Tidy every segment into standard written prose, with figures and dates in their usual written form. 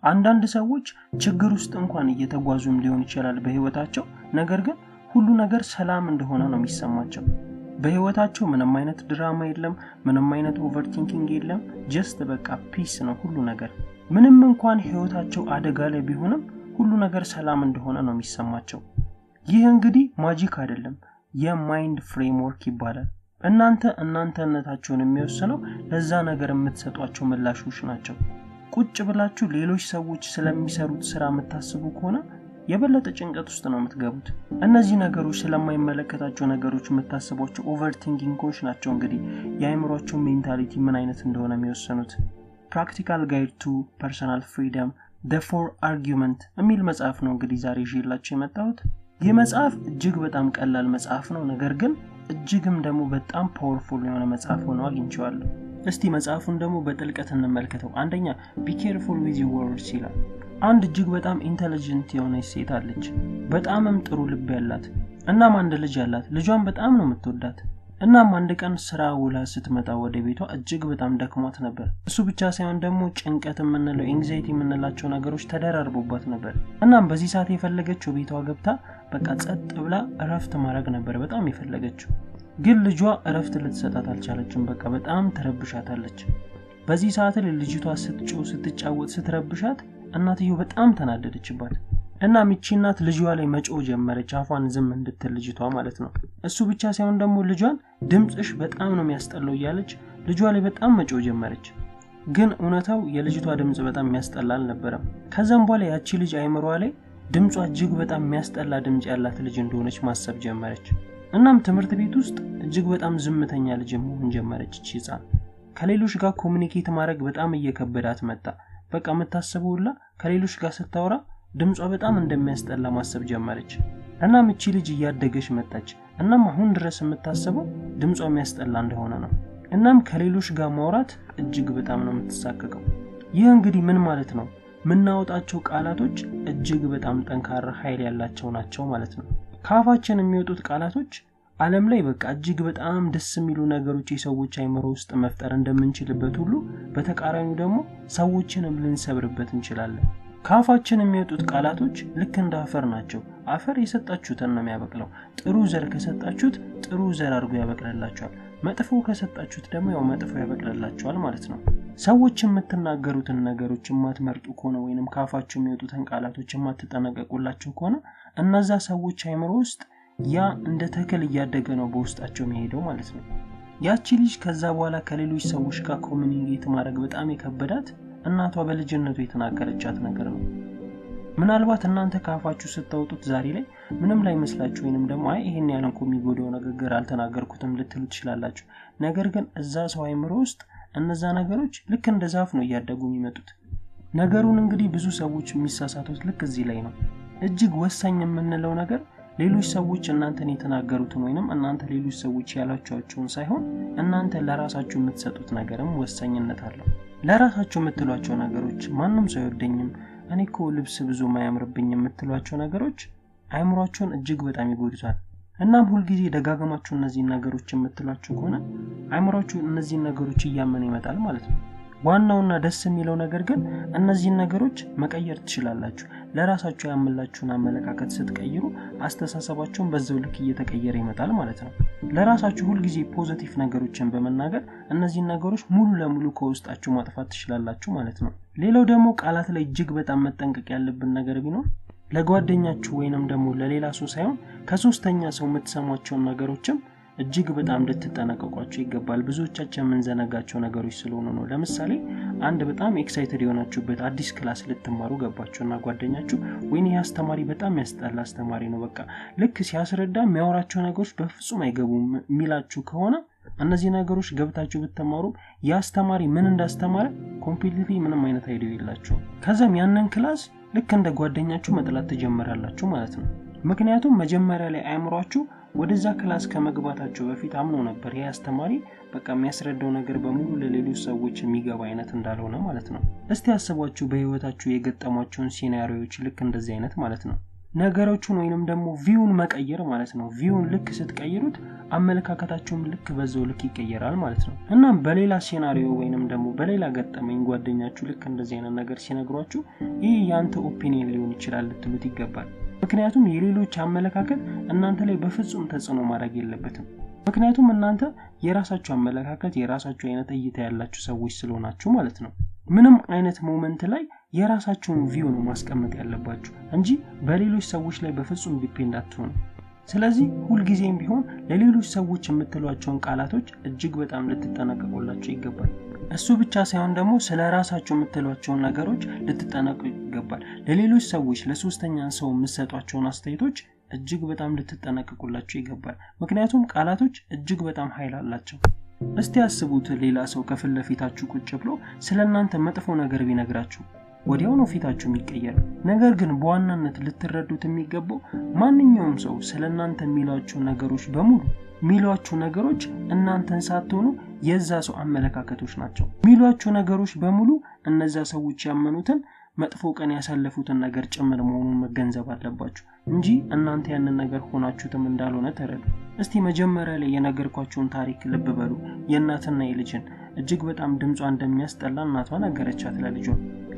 አንዳንድ ሰዎች ችግር ውስጥ እንኳን እየተጓዙም ሊሆን ይችላል በህይወታቸው ነገር ግን ሁሉ ነገር ሰላም እንደሆነ ነው የሚሰማቸው በህይወታቸው ምንም አይነት ድራማ የለም ምንም አይነት ኦቨርቲንኪንግ የለም ጀስት በቃ ፒስ ነው ሁሉ ነገር ምንም እንኳን ህይወታቸው አደጋ ላይ ቢሆንም ሁሉ ነገር ሰላም እንደሆነ ነው የሚሰማቸው ይህ እንግዲህ ማጂክ አይደለም የማይንድ ፍሬምወርክ ይባላል እናንተነታችሁን የሚወስነው ለዛ ነገር የምትሰጧቸው ምላሾች ናቸው ቁጭ ብላችሁ ሌሎች ሰዎች ስለሚሰሩት ስራ የምታስቡ ከሆነ የበለጠ ጭንቀት ውስጥ ነው የምትገቡት እነዚህ ነገሮች ስለማይመለከታቸው ነገሮች የምታስቧቸው ኦቨርቲንኪንጎች ናቸው እንግዲህ የአይምሮአችሁ ሜንታሊቲ ምን አይነት እንደሆነ የሚወስኑት practical guide to personal freedom the four argument የሚል መጽሐፍ ነው እንግዲህ ዛሬ ይዤላችሁ የመጣሁት ይህ መጽሐፍ እጅግ በጣም ቀላል መጽሐፍ ነው ነገር ግን እጅግም ደግሞ በጣም ፓወርፉል የሆነ መጽሐፍ ሆኖ አግኝቼዋለሁ እስቲ መጽሐፉን ደግሞ በጥልቀት እንመልከተው አንደኛ be careful with your words ይላል አንድ እጅግ በጣም ኢንተለጀንት የሆነች ሴት አለች በጣምም ጥሩ ልብ ያላት እናም አንድ ልጅ ያላት ልጇን በጣም ነው የምትወዳት እናም አንድ ቀን ስራ ውላ ስትመጣ ወደ ቤቷ እጅግ በጣም ደክሟት ነበር እሱ ብቻ ሳይሆን ደግሞ ጭንቀት የምንለው ኤንግዛይቲ የምንላቸው ነገሮች ተደራርቦባት ነበር እናም በዚህ ሰዓት የፈለገችው ቤቷ ገብታ በቃ ጸጥ ብላ እረፍት ማድረግ ነበር በጣም የፈለገችው ግን ልጇ እረፍት ልትሰጣት አልቻለችም በቃ በጣም ተረብሻታለች በዚህ ሰዓት ላይ ልጅቷ ስትጫወት ስትረብሻት እናትየው በጣም ተናደደችባት እና ሚቺናት ልጇ ላይ መጮህ ጀመረች አፏን ዝም እንድትል ልጅቷ ማለት ነው እሱ ብቻ ሳይሆን ደግሞ ልጇን ድምጽሽ በጣም ነው የሚያስጠላው እያለች ልጇ ላይ በጣም መጮህ ጀመረች ግን እውነታው የልጅቷ ድምጽ በጣም የሚያስጠላል ነበር ከዛም በኋላ ያቺ ልጅ አይምሯ ላይ ድምጿ እጅግ በጣም የሚያስጠላ ድምጽ ያላት ልጅ እንደሆነች ማሰብ ጀመረች እናም ትምህርት ቤት ውስጥ እጅግ በጣም ዝምተኛ ልጅ መሆን ጀመረች ህፃን ከሌሎች ጋር ኮሙኒኬት ማድረግ በጣም እየከበዳት መጣ በቃ መታሰቡላ ከሌሎች ጋር ስታወራ ድምጿ በጣም እንደሚያስጠላ ማሰብ ጀመረች እናም እቺ ልጅ እያደገች መጣች እናም አሁን ድረስ የምታስበው ድምጿ የሚያስጠላ እንደሆነ ነው እናም ከሌሎች ጋር ማውራት እጅግ በጣም ነው የምትሳቀቀው ይህ እንግዲህ ምን ማለት ነው ምናወጣቸው ቃላቶች እጅግ በጣም ጠንካራ ኃይል ያላቸው ናቸው ማለት ነው ካፋችን የሚወጡት ቃላቶች ዓለም ላይ በቃ እጅግ በጣም ደስ የሚሉ ነገሮች የሰዎች አይምሮ ውስጥ መፍጠር እንደምንችልበት ሁሉ በተቃራኒው ደግሞ ሰዎችንም ልንሰብርበት እንችላለን ካፋችን የሚወጡት ቃላቶች ልክ እንደ አፈር ናቸው አፈር የሰጣችሁትን ነው የሚያበቅለው ጥሩ ዘር ከሰጣችሁት ጥሩ ዘር አድርጎ ያበቅላላችኋል መጥፎ ከሰጣችሁት ደግሞ ያው መጥፎ ያበቅላላችኋል ማለት ነው ሰዎች የምትናገሩትን ነገሮች የማትመርጡ ከሆነ ወይንም ካፋችሁ የሚወጡትን ቃላቶች የማትጠነቀቁላችሁ ከሆነ እነዛ ሰዎች አይምሮ ውስጥ ያ እንደ ተክል እያደገ ነው በውስጣቸው የሚሄደው ማለት ነው ያቺ ልጅ ከዛ በኋላ ከሌሎች ሰዎች ጋር ኮሙኒኬት ማድረግ በጣም የከበዳት እናቷ በልጅነቱ የተናገረቻት ነገር ነው ምናልባት እናንተ ካፋችሁ ስታወጡት ዛሬ ላይ ምንም ላይ መስላችሁ ወይንም ደግሞ አይ ይሄን ያለን ኮሚጎዶ ነገር አልተናገርኩትም ልትሉ ትችላላችሁ ነገር ግን እዛ ሰው አይምሮ ውስጥ እነዛ ነገሮች ልክ እንደ ዛፍ ነው እያደጉ የሚመጡት ነገሩን እንግዲህ ብዙ ሰዎች የሚሳሳቱት ልክ እዚህ ላይ ነው እጅግ ወሳኝ የምንለው ነገር ሌሎች ሰዎች እናንተን የተናገሩትን ወይንም እናንተ ሌሎች ሰዎች ያላችኋቸውን ሳይሆን እናንተ ለራሳችሁ የምትሰጡት ነገርም ወሳኝነት አለው ለራሳችሁ የምትሏቸው ነገሮች ማንንም ሰው ይወደኝም እኔኮ ልብስ ብዙ ማያምርብኝ የምትሏቸው ነገሮች አይምሮአችሁን እጅግ በጣም ይጎዱታል እናም ሁሉ ጊዜ ደጋግማችሁ እነዚህ ነገሮች የምትሏቸው ከሆነ አይምሮአችሁ እነዚህ ነገሮች እያመነ ይመጣል ማለት ነው ዋናውና ደስ የሚለው ነገር ግን እነዚህ ነገሮች መቀየር ትችላላችሁ ለራሳችሁ ያመላችሁን አመለካከት ስትቀይሩ አስተሳሰባችሁን በዛው ልክ እየተቀየረ ይመጣል ማለት ነው ለራሳችሁ ሁሉ ጊዜ ፖዚቲቭ ነገሮችን በመናገር እነዚህ ነገሮች ሙሉ ለሙሉ ከውስጣችሁ ማጥፋት ትችላላችሁ ማለት ነው ሌላው ደግሞ ቃላት ላይ እጅግ በጣም መጠንቀቅ ያለብን ነገር ቢኖር ለጓደኛችሁ ወይንም ደግሞ ለሌላ ሰው ሳይሆን ከሶስተኛ ሰው የምትሰሟቸው ነገሮችም እጅግ በጣም ልትጠነቀቋቸው ይገባል ብዙዎቻችን የምንዘነጋቸው ነገሮች ስለሆኑ ነው ለምሳሌ አንድ በጣም ኤክሳይትድ የሆናችሁበት አዲስ ክላስ ልትማሩ ገባችሁና ጓደኛችሁ ወይኔ ያስተማሪ በጣም ያስጠላ አስተማሪ ነው በቃ ልክ ሲያስረዳ የሚያወራቸው ነገሮች በፍጹም አይገቡም ሚላችሁ ከሆነ እነዚህ ነገሮች ገብታችሁ ብትማሩ ያስተማሪ ምን እንዳስተማረ ኮምፕሊትሊ ምንም አይነት አይዲያ የላችሁም ከዛም ያንን ክላስ ልክ እንደ ጓደኛችሁ መጥላት ተጀመራላችሁ ማለት ነው ምክንያቱም መጀመሪያ ላይ አይምሯችሁ ወደዛ ክላስ ከመግባታችሁ በፊት አምኖ ነበር ያስተማሪ በቃ የሚያስረዳው ነገር በሙሉ ለሌሎች ሰዎች የሚገባ አይነት እንዳልሆነ ማለት ነው እስቲ አስቧችሁ በህይወታችሁ የገጠሟችሁን ሲናሪዮዎች ልክ እንደዚህ አይነት ማለት ነው ነገሮቹን ወይንም ደግሞ ቪውን መቀየር ማለት ነው። ቪውን ልክ ስትቀይሩት አመለካከታችሁም ልክ በዛው ልክ ይቀየራል ማለት ነው። እናም በሌላ ሲናሪዮ ወይንም ደግሞ በሌላ ገጠመኝ ጓደኛችሁ ልክ እንደዚህ አይነት ነገር ሲነግሯችሁ ይህ ያንተ ኦፒኒየን ሊሆን ይችላል ልትሉት ይገባል። ምክንያቱም የሌሎች አመለካከት እናንተ ላይ በፍጹም ተጽዕኖ ማድረግ የለበትም። ምክንያቱም እናንተ የራሳችሁ አመለካከት የራሳችሁ አይነት እይታ ያላችሁ ሰዎች ስለሆናችሁ ማለት ነው። ምንም አይነት ሞመንት ላይ የራሳችሁን ቪው ነው ማስቀመጥ ያለባችሁ እንጂ በሌሎች ሰዎች ላይ በፍጹም ዲፔንድ አትሆኑ። ስለዚህ ሁሉ ጊዜም ቢሆን ለሌሎች ሰዎች የምትሏቸውን ቃላቶች እጅግ በጣም ልትጠነቀቁላቸው ይገባል። እሱ ብቻ ሳይሆን ደግሞ ስለራሳችሁ የምትሏቸውን ነገሮች ልትጠነቀቁ ይገባል። ለሌሎች ሰዎች ለሶስተኛ ሰው የምትሰጧቸውን አስተያየቶች እጅግ በጣም ልትጠነቀቁላቸው ይገባል። ምክንያቱም ቃላቶች እጅግ በጣም ኃይል አላቸው። እስቲ አስቡት ሌላ ሰው ከፊት ለፊታችሁ ቁጭ ብሎ ስለናንተ መጥፎ ነገር ቢነግራችሁ ወዲያው ነው ፊታችሁ የሚቀየረው። ነገር ግን በዋናነት ልትረዱት የሚገባው ማንኛውም ሰው ስለናንተ የሚሏቸው ነገሮች በሙሉ የሚሏቸው ነገሮች እናንተን ሳትሆኑ የዛ ሰው አመለካከቶች ናቸው። የሚሏቸው ነገሮች በሙሉ እነዛ ሰዎች ያመኑትን መጥፎ ቀን ያሳለፉትን ነገር ጭምር መሆኑን መገንዘብ አለባችሁ እንጂ እናንተ ያንን ነገር ሆናችሁትም እንዳልሆነ ተረዱ። እስቲ መጀመሪያ ላይ የነገርኳችሁን ታሪክ ልብ በሉ። የእናትና የልጅን እጅግ በጣም ድምጿ እንደሚያስጠላ እናቷ ነገረቻት ለልጇ።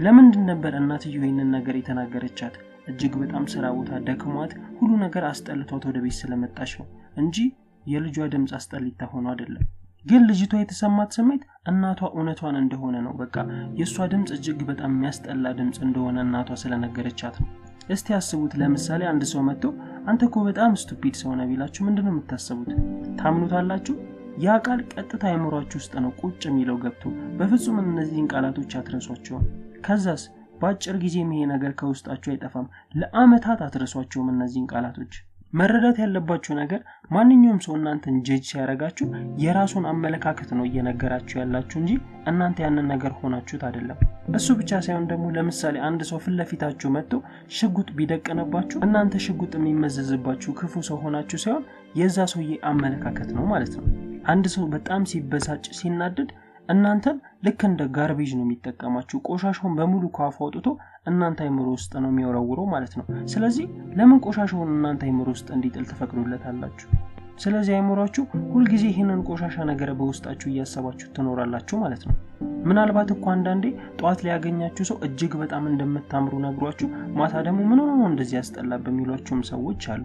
ለምንድን ነበር እናትየው ይሄንን ነገር የተናገረቻት? እጅግ በጣም ስራ ቦታ ደክሟት ሁሉ ነገር አስጠልቷት ወደ ቤት ስለመጣች ነው እንጂ የልጇ ድምጽ አስጠሊታ ሆኖ አይደለም። ግን ልጅቷ የተሰማት ስሜት እናቷ እውነቷን እንደሆነ ነው። በቃ የሷ ድምጽ እጅግ በጣም የሚያስጠላ ድምጽ እንደሆነ እናቷ ስለነገረቻት ነው። እስቲ አስቡት ለምሳሌ አንድ ሰው መጥቶ አንተ እኮ በጣም ስቱፒድ ሰው ነህ ቢላችሁ ምንድነው የምታስቡት? ታምኑታላችሁ? ያ ቃል ቀጥታ አይምሯችሁ ውስጥ ነው ቁጭ የሚለው ገብቶ። በፍጹም እነዚህን ቃላቶች አትረሷቸውም። ከዛስ በአጭር ጊዜ ይሄ ነገር ከውስጣችሁ አይጠፋም። ለአመታት አትረሷቸውም እነዚህን ቃላቶች። መረዳት ያለባችሁ ነገር ማንኛውም ሰው እናንተን ጀጅ ሲያረጋችሁ የራሱን አመለካከት ነው እየነገራችሁ ያላችሁ እንጂ እናንተ ያንን ነገር ሆናችሁት አይደለም። እሱ ብቻ ሳይሆን ደግሞ ለምሳሌ አንድ ሰው ፊት ለፊታችሁ መጥቶ ሽጉጥ ቢደቀነባችሁ እናንተ ሽጉጥ የሚመዘዝባችሁ ክፉ ሰው ሆናችሁ ሳይሆን የዛ ሰውዬ አመለካከት ነው ማለት ነው። አንድ ሰው በጣም ሲበሳጭ ሲናደድ እናንተን ልክ እንደ ጋርቤጅ ነው የሚጠቀማችሁ። ቆሻሻውን በሙሉ ካፉ አውጥቶ እናንተ አይምሮ ውስጥ ነው የሚወረውረው ማለት ነው። ስለዚህ ለምን ቆሻሻውን እናንተ አይምሮ ውስጥ እንዲጥል ተፈቅዶለታላችሁ? ስለዚህ አይምሮአችሁ ሁሉ ጊዜ ይሄንን ቆሻሻ ነገር በውስጣችሁ እያሰባችሁ ትኖራላችሁ ማለት ነው። ምናልባት እኮ አንዳንዴ ጧት ላይ ያገኛችሁ ሰው እጅግ በጣም እንደምታምሩ ነግሯችሁ ማታ ደግሞ ምን ሆኖ እንደዚህ ያስጠላብ በሚሏችሁም ሰዎች አሉ።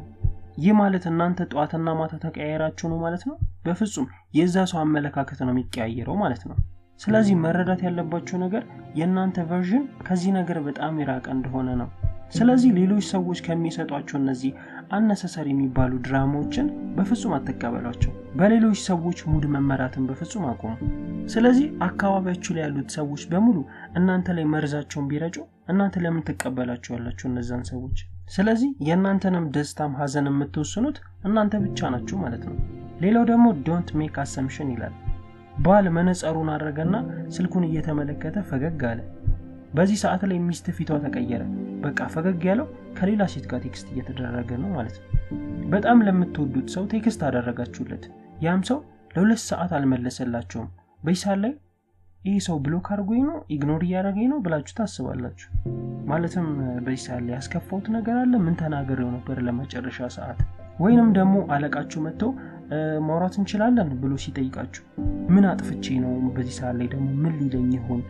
ይህ ማለት እናንተ ጧትና ማታ ተቀያየራችሁ ነው ማለት ነው? በፍጹም የዛ ሰው አመለካከት ነው የሚቀያየረው ማለት ነው። ስለዚህ መረዳት ያለባችሁ ነገር የእናንተ ቨርዥን ከዚህ ነገር በጣም ይራቅ እንደሆነ ነው። ስለዚህ ሌሎች ሰዎች ከሚሰጧቸው እነዚህ አነሰሰሪ የሚባሉ ድራማዎችን በፍጹም አትቀበሏቸው። በሌሎች ሰዎች ሙድ መመራትን በፍጹም አቁሙ። ስለዚህ አካባቢያችሁ ላይ ያሉት ሰዎች በሙሉ እናንተ ላይ መርዛቸውን ቢረጩ እናንተ ለምን ተቀበላችኋላችሁ እነዛን ሰዎች? ስለዚህ የእናንተንም ደስታም ሐዘን የምትወስኑት እናንተ ብቻ ናችሁ ማለት ነው። ሌላው ደግሞ ዶንት ሜክ አሰምፕሽን ይላል። ባል መነጽሩን አደረገና ስልኩን እየተመለከተ ፈገግ አለ። በዚህ ሰዓት ላይ ሚስት ፊቷ ተቀየረ። በቃ ፈገግ ያለው ከሌላ ሴት ጋር ቴክስት እየተደረገ ነው ማለት ነው። በጣም ለምትወዱት ሰው ቴክስት አደረጋችሁለት። ያም ሰው ለ2 ሰዓት አልመለሰላችሁም። በይሳል ላይ ይሄ ሰው ብሎክ አድርጎኝ ነው ኢግኖር ያደረገኝ ነው ብላችሁ ታስባላችሁ። ማለትም በይሳል ላይ ያስከፋውት ነገር አለ። ምን ተናገረው ነበር ለመጨረሻ ሰዓት? ወይንም ደግሞ አለቃችሁ መጥቶ ማውራት እንችላለን ብሎ ሲጠይቃችሁ ምን አጥፍቼ ነው በዚህ ሰዓት ላይ ደግሞ ምን ሊለኝ ይሆን?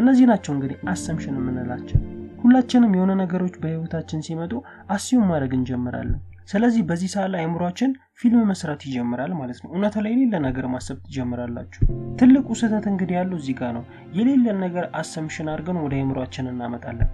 እነዚህ ናቸው እንግዲህ አሰምፕሽን የምንላቸው። ሁላችንም የሆነ ነገሮች በህይወታችን ሲመጡ አስዩም ማድረግ እንጀምራለን። ስለዚህ በዚህ ሰዓት ላይ አይምሮአችን ፊልም መስራት ይጀምራል ማለት ነው። እውነታ ላይ የሌለ ነገር ማሰብ ትጀምራላችሁ። ትልቁ ስህተት እንግዲህ ያለው እዚህ ጋር ነው። የሌለ ነገር አሰምፕሽን አድርገን ወደ አይምሮአችን እናመጣለን።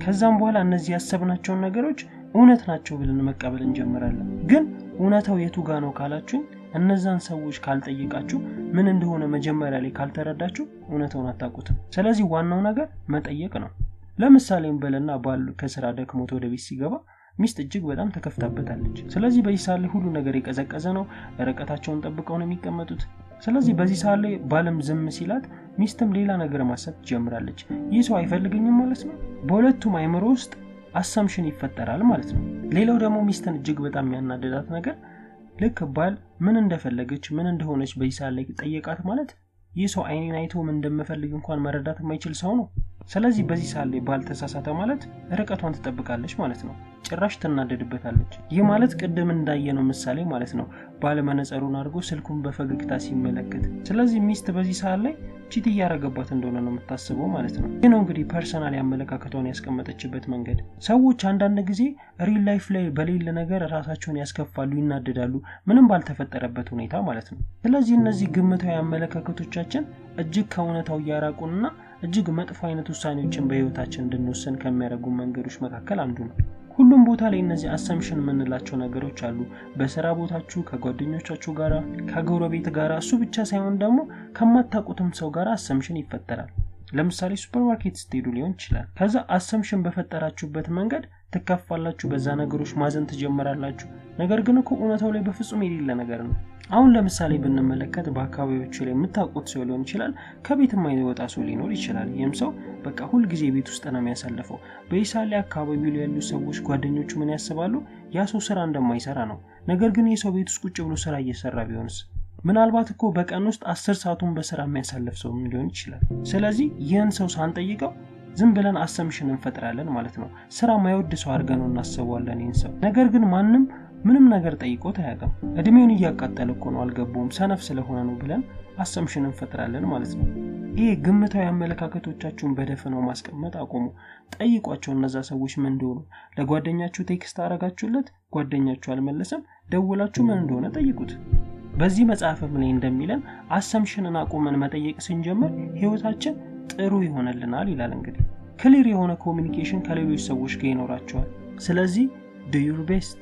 ከዛም በኋላ እነዚህ ያሰብናቸው ነገሮች እውነት ናቸው ብለን መቀበል እንጀምራለን። ግን እውነታው የቱ ጋር ነው ካላችሁ እነዛን ሰዎች ካልጠየቃችሁ ምን እንደሆነ መጀመሪያ ላይ ካልተረዳችሁ እውነታውን አታውቁትም። ስለዚህ ዋናው ነገር መጠየቅ ነው። ለምሳሌም በለና ባል ከስራ ደክሞት ወደ ቤት ሲገባ ሚስት እጅግ በጣም ተከፍታበታለች። ስለዚህ በዚህ ሰዓት ላይ ሁሉ ነገር የቀዘቀዘ ነው። ርቀታቸውን ጠብቀው ነው የሚቀመጡት። ስለዚህ በዚህ ሰዓት ላይ ባልም ዝም ሲላት ሚስትም ሌላ ነገር ማሰብ ትጀምራለች። ይህ ሰው አይፈልገኝም ማለት ነው። በሁለቱም አይምሮ ውስጥ አሰምፕሽን ይፈጠራል ማለት ነው። ሌላው ደግሞ ሚስትን እጅግ በጣም የሚያናደዳት ነገር ልክ ባል ምን እንደፈለገች ምን እንደሆነች በዚህ ሰዓት ላይ ጠየቃት ማለት ይህ ሰው አይኔን አይቶ ምን እንደምፈልግ እንኳን መረዳት የማይችል ሰው ነው። ስለዚህ በዚህ ሰዓት ላይ ባልተሳሳተ ማለት ርቀቷን ትጠብቃለች ማለት ነው። ጭራሽ ትናደድበታለች። ይህ ማለት ቅድም እንዳየነው ምሳሌ ማለት ነው። ባለ መነጽሩን አድርጎ ስልኩን በፈገግታ ሲመለከት፣ ስለዚህ ሚስት በዚህ ሰዓት ላይ ቺት እያረገባት እንደሆነ ነው የምታስበው ማለት ነው። ይህ ነው እንግዲህ ፐርሰናል ያመለካከቷን ያስቀመጠችበት መንገድ። ሰዎች አንዳንድ ጊዜ ሪል ላይፍ ላይ በሌለ ነገር ራሳቸውን ያስከፋሉ፣ ይናደዳሉ፣ ምንም ባልተፈጠረበት ሁኔታ ማለት ነው። ስለዚህ እነዚህ ግምታዊ አመለካከቶቻችን እጅግ ከእውነታው ያራቁንና እጅግ መጥፎ አይነት ውሳኔዎችን በህይወታችን እንድንወስን ከሚያደርጉ መንገዶች መካከል አንዱ ነው። ሁሉም ቦታ ላይ እነዚህ አሰምሽን የምንላቸው ነገሮች አሉ። በስራ ቦታችሁ፣ ከጓደኞቻችሁ ጋራ፣ ከጎረቤት ጋራ፣ እሱ ብቻ ሳይሆን ደግሞ ከማታውቁትም ሰው ጋራ አሰምሽን ይፈጠራል። ለምሳሌ ሱፐርማርኬት ስትሄዱ ሊሆን ይችላል። ከዛ አሰምሽን በፈጠራችሁበት መንገድ ትከፋላችሁ፣ በዛ ነገሮች ማዘን ትጀምራላችሁ። ነገር ግን እኮ እውነታው ላይ በፍጹም የሌለ ነገር ነው። አሁን ለምሳሌ ብንመለከት በአካባቢዎቹ ላይ የምታውቁት ሰው ሊሆን ይችላል፣ ከቤት የማይወጣ ሰው ሊኖር ይችላል። ይህም ሰው በቃ ሁል ጊዜ ቤት ውስጥ ነው የሚያሳልፈው። በይሳሌ አካባቢው ላይ ያሉ ሰዎች ጓደኞቹ ምን ያስባሉ? ያ ሰው ስራ እንደማይሰራ ነው። ነገር ግን ይህ ሰው ቤት ውስጥ ቁጭ ብሎ ስራ እየሰራ ቢሆንስ? ምናልባት እኮ በቀን ውስጥ 10 ሰዓቱን በስራ የሚያሳልፍ ሰው ሊሆን ይችላል። ስለዚህ ይህን ሰው ሳንጠይቀው ዝም ብለን አሰምሽን እንፈጥራለን ማለት ነው። ስራ ማይወድ ሰው አድርገን ነው እናስበዋለን ይህን ሰው። ነገር ግን ማንም ምንም ነገር ጠይቆት አያውቅም። እድሜውን እያቃጠለ እኮ ነው፣ አልገባውም፣ ሰነፍ ስለሆነ ነው ብለን አሰምሽን እንፈጥራለን ማለት ነው። ይሄ ግምታዊ አመለካከቶቻችሁን በደፈናው ማስቀመጥ አቆሙ። ጠይቋቸው እነዛ ሰዎች ምን እንደሆኑ። ለጓደኛችሁ ቴክስት አረጋችሁለት፣ ጓደኛችሁ አልመለሰም፣ ደውላችሁ ምን እንደሆነ ጠይቁት። በዚህ መጽሐፍም ላይ እንደሚለን አሰምሽንን አቁመን መጠየቅ ስንጀምር ህይወታችን ጥሩ ይሆነልናል ይላል። እንግዲህ ክሊር የሆነ ኮሚኒኬሽን ከሌሎች ሰዎች ጋር ይኖራቸዋል። ስለዚህ do your best